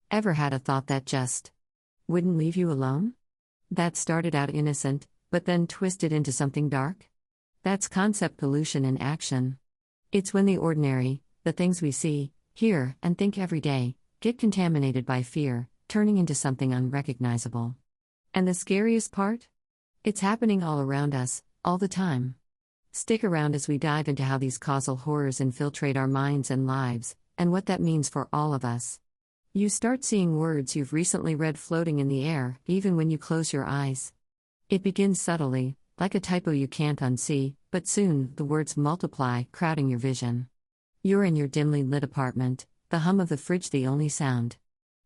Ever had a thought that just wouldn't leave you alone? That started out innocent, but then twisted into something dark? That's concept pollution in action. It's when the ordinary, the things we see, hear, and think every day, get contaminated by fear, turning into something unrecognizable. And the scariest part? It's happening all around us, all the time. Stick around as we dive into how these causal horrors infiltrate our minds and lives, and what that means for all of us. You start seeing words you've recently read floating in the air, even when you close your eyes. It begins subtly, like a typo you can't unsee, but soon, the words multiply, crowding your vision. You're in your dimly lit apartment, the hum of the fridge the only sound.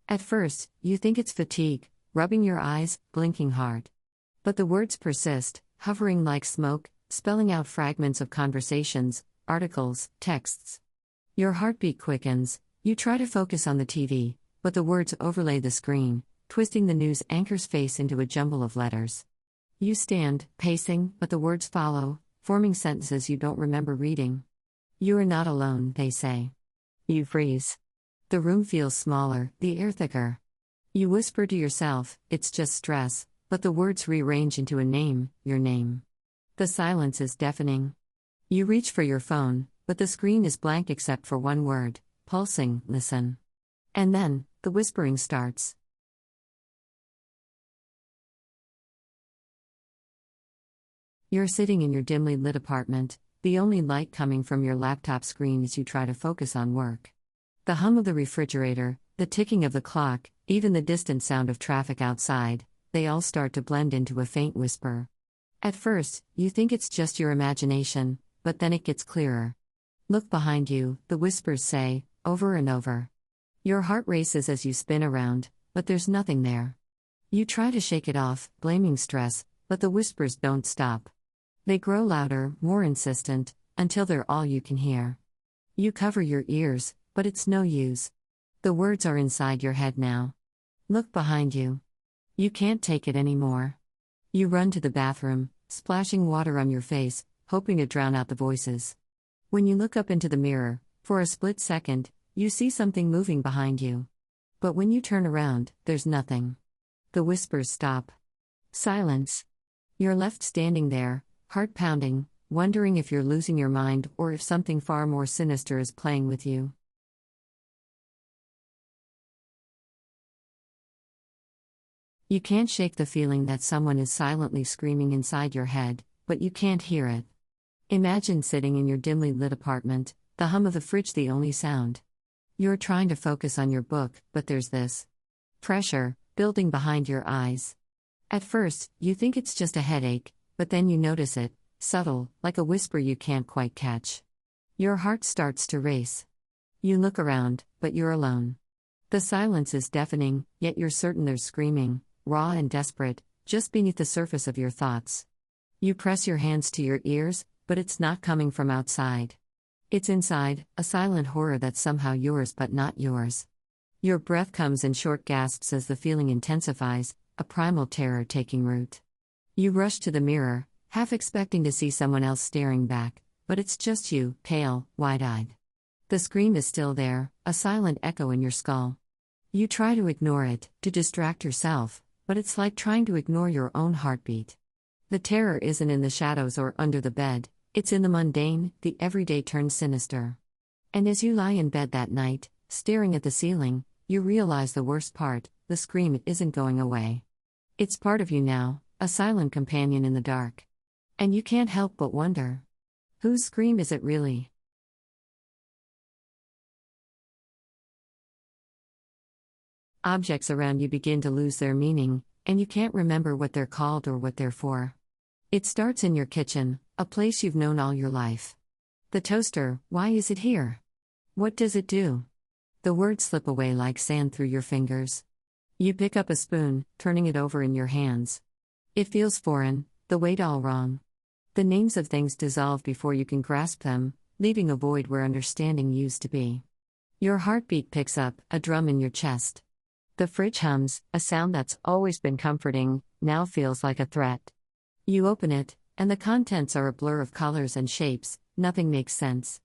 At first, you think it's fatigue, rubbing your eyes, blinking hard. But the words persist, hovering like smoke, spelling out fragments of conversations, articles, texts. Your heartbeat quickens, you try to focus on the TV, but the words overlay the screen, twisting the news anchor's face into a jumble of letters. You stand, pacing, but the words follow, forming sentences you don't remember reading. You are not alone, they say. You freeze. The room feels smaller, the air thicker. You whisper to yourself, it's just stress, but the words rearrange into a name, your name. The silence is deafening. You reach for your phone, but the screen is blank except for one word, pulsing, listen. And then, the whispering starts. You're sitting in your dimly lit apartment, the only light coming from your laptop screen as you try to focus on work. The hum of the refrigerator, the ticking of the clock, even the distant sound of traffic outside, they all start to blend into a faint whisper. At first, you think it's just your imagination, but then it gets clearer. Look behind you, the whispers say, over and over. Your heart races as you spin around, but there's nothing there. You try to shake it off, blaming stress, but the whispers don't stop. They grow louder, more insistent, until they're all you can hear. You cover your ears, but it's no use. The words are inside your head now. Look behind you. You can't take it anymore. You run to the bathroom, splashing water on your face, hoping to drown out the voices. When you look up into the mirror, for a split second, you see something moving behind you. But when you turn around, there's nothing. The whispers stop. Silence. You're left standing there, heart pounding, wondering if you're losing your mind or if something far more sinister is playing with you. You can't shake the feeling that someone is silently screaming inside your head, but you can't hear it. Imagine sitting in your dimly lit apartment, the hum of the fridge the only sound. You're trying to focus on your book, but there's this pressure building behind your eyes. At first, you think it's just a headache, but then you notice it, subtle, like a whisper you can't quite catch. Your heart starts to race. You look around, but you're alone. The silence is deafening, yet you're certain there's screaming, raw and desperate, just beneath the surface of your thoughts. You press your hands to your ears, but it's not coming from outside. It's inside, a silent horror that's somehow yours but not yours. Your breath comes in short gasps as the feeling intensifies, a primal terror taking root. You rush to the mirror, half expecting to see someone else staring back, but it's just you, pale, wide-eyed. The scream is still there, a silent echo in your skull. You try to ignore it, to distract yourself, but it's like trying to ignore your own heartbeat. The terror isn't in the shadows or under the bed, it's in the mundane, the everyday turned sinister. And as you lie in bed that night, staring at the ceiling, you realize the worst part, the scream isn't going away. It's part of you now, a silent companion in the dark. And you can't help but wonder, whose scream is it really? Objects around you begin to lose their meaning, and you can't remember what they're called or what they're for. It starts in your kitchen, a place you've known all your life. The toaster, why is it here? What does it do? The words slip away like sand through your fingers. You pick up a spoon, turning it over in your hands. It feels foreign, the weight all wrong. The names of things dissolve before you can grasp them, leaving a void where understanding used to be. Your heartbeat picks up, a drum in your chest. The fridge hums, a sound that's always been comforting, now feels like a threat. You open it, and the contents are a blur of colors and shapes, nothing makes sense.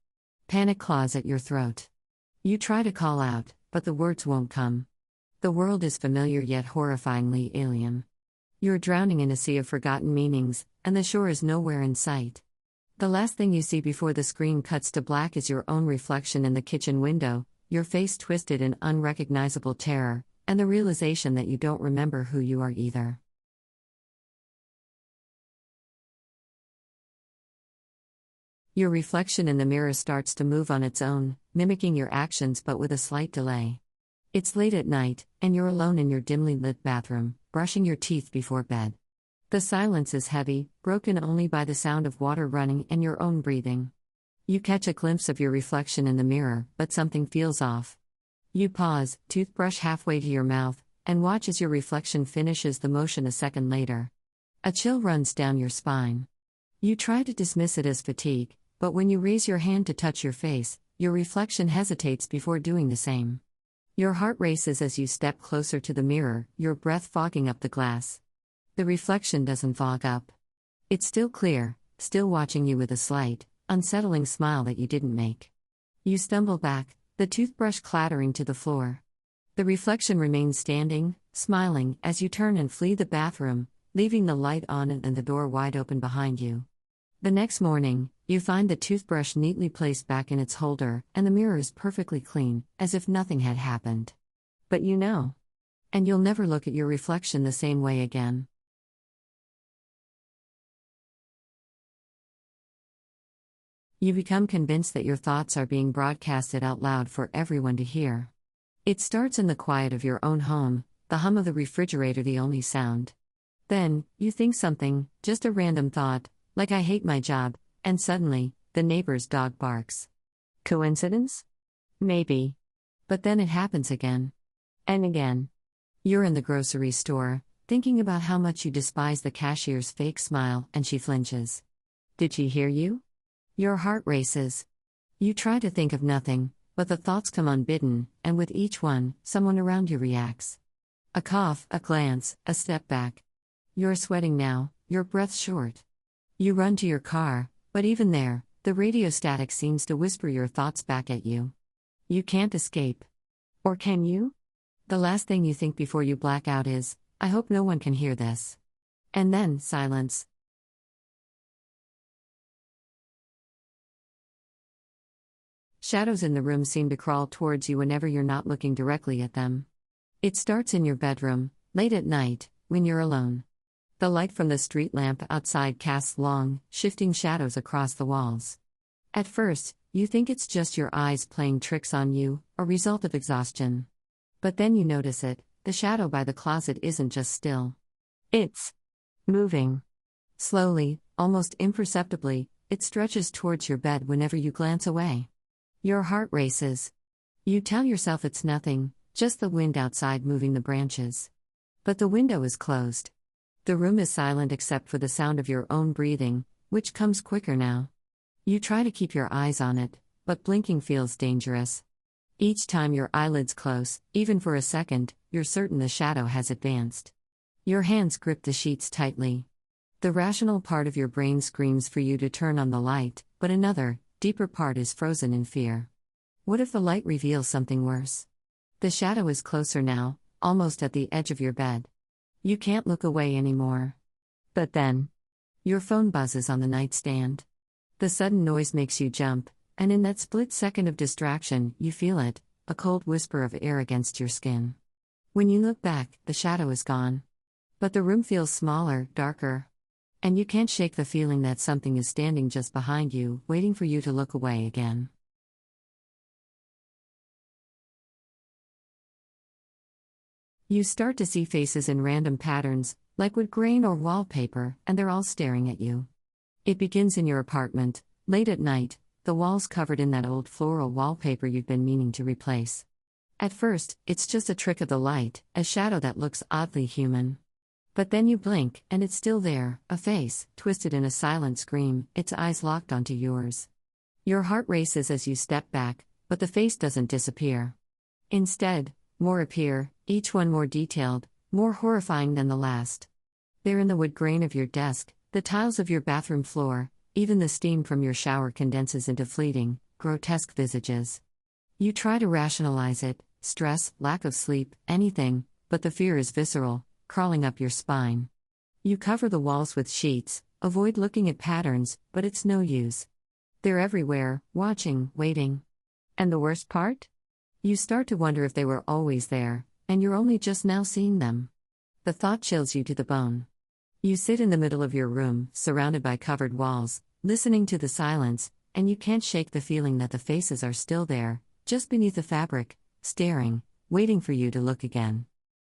Panic claws at your throat. You try to call out, but the words won't come. The world is familiar yet horrifyingly alien. You're drowning in a sea of forgotten meanings, and the shore is nowhere in sight. The last thing you see before the screen cuts to black is your own reflection in the kitchen window, your face twisted in unrecognizable terror, and the realization that you don't remember who you are either. Your reflection in the mirror starts to move on its own, mimicking your actions but with a slight delay. It's late at night, and you're alone in your dimly lit bathroom, brushing your teeth before bed. The silence is heavy, broken only by the sound of water running and your own breathing. You catch a glimpse of your reflection in the mirror, but something feels off. You pause, toothbrush halfway to your mouth, and watch as your reflection finishes the motion a second later. A chill runs down your spine. You try to dismiss it as fatigue, but when you raise your hand to touch your face, your reflection hesitates before doing the same. Your heart races as you step closer to the mirror, your breath fogging up the glass. The reflection doesn't fog up. It's still clear, still watching you with a slight, unsettling smile that you didn't make. You stumble back, the toothbrush clattering to the floor. The reflection remains standing, smiling, as you turn and flee the bathroom, leaving the light on and the door wide open behind you. The next morning, you find the toothbrush neatly placed back in its holder, and the mirror is perfectly clean, as if nothing had happened. But you know. And you'll never look at your reflection the same way again. You become convinced that your thoughts are being broadcasted out loud for everyone to hear. It starts in the quiet of your own home, the hum of the refrigerator the only sound. Then, you think something, just a random thought, like I hate my job, and suddenly, the neighbor's dog barks. Coincidence? Maybe. But then it happens again. And again. You're in the grocery store, thinking about how much you despise the cashier's fake smile, and she flinches. Did she hear you? Your heart races. You try to think of nothing, but the thoughts come unbidden, and with each one, someone around you reacts. A cough, a glance, a step back. You're sweating now, your breath short. You run to your car, but even there, the radio static seems to whisper your thoughts back at you. You can't escape. Or can you? The last thing you think before you black out is, I hope no one can hear this. And then, silence. Shadows in the room seem to crawl towards you whenever you're not looking directly at them. It starts in your bedroom, late at night, when you're alone. The light from the street lamp outside casts long, shifting shadows across the walls. At first, you think it's just your eyes playing tricks on you, a result of exhaustion. But then you notice it, the shadow by the closet isn't just still. It's moving. Slowly, almost imperceptibly, it stretches towards your bed whenever you glance away. Your heart races. You tell yourself it's nothing, just the wind outside moving the branches. But the window is closed. The room is silent except for the sound of your own breathing, which comes quicker now. You try to keep your eyes on it, but blinking feels dangerous. Each time your eyelids close, even for a second, you're certain the shadow has advanced. Your hands grip the sheets tightly. The rational part of your brain screams for you to turn on the light, but another, deeper part is frozen in fear. What if the light reveals something worse? The shadow is closer now, almost at the edge of your bed. You can't look away anymore. But then, your phone buzzes on the nightstand. The sudden noise makes you jump, and in that split second of distraction, you feel it, a cold whisper of air against your skin. When you look back, the shadow is gone. But the room feels smaller, darker. And you can't shake the feeling that something is standing just behind you, waiting for you to look away again. You start to see faces in random patterns, like wood grain or wallpaper, and they're all staring at you. It begins in your apartment, late at night, the walls covered in that old floral wallpaper you've been meaning to replace. At first, it's just a trick of the light, a shadow that looks oddly human. But then you blink, and it's still there, a face, twisted in a silent scream, its eyes locked onto yours. Your heart races as you step back, but the face doesn't disappear. Instead, more appear, each one more detailed, more horrifying than the last. They're in the wood grain of your desk, the tiles of your bathroom floor, even the steam from your shower condenses into fleeting, grotesque visages. You try to rationalize it, stress, lack of sleep, anything, but the fear is visceral, crawling up your spine. You cover the walls with sheets, avoid looking at patterns, but it's no use. They're everywhere, watching, waiting. And the worst part? You start to wonder if they were always there, and you're only just now seeing them. The thought chills you to the bone. You sit in the middle of your room, surrounded by covered walls, listening to the silence, and you can't shake the feeling that the faces are still there, just beneath the fabric, staring, waiting for you to look again.